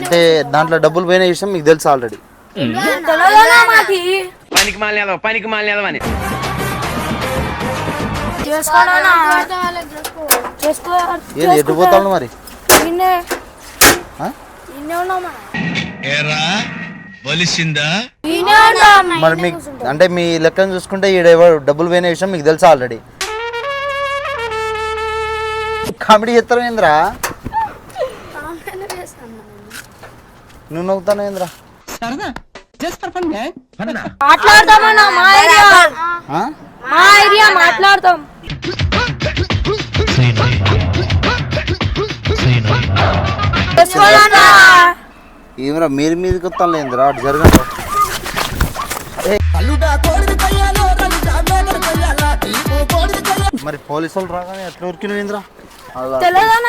అంటే దాంట్లో డబ్బులు పోయిన విషయం మీకు తెలుసు ఆల్రెడీ. పనికి మాలినని ఏది ఎటు పోతాను మరి? మరి మీకు అంటే మీ లెక్కను చూసుకుంటే ఈ డబ్బులు పోయిన విషయం మీకు తెలుసు ఆల్రెడీ. కామెడీ చేస్తాను ఏంద్రా? నువ్వు నవ్వుతాను ఏంద్రా? మాట్లాడతామన్నా మా ఏరియా మాట్లాడతాం. ఏమరా మీరు మీదకి వస్తాను ఏంద్రా? అటు జరగండి. మరి పోలీసు వాళ్ళు రాగానే ఎట్లా ఉరికిన ఏంద్రా? తెలంగాణ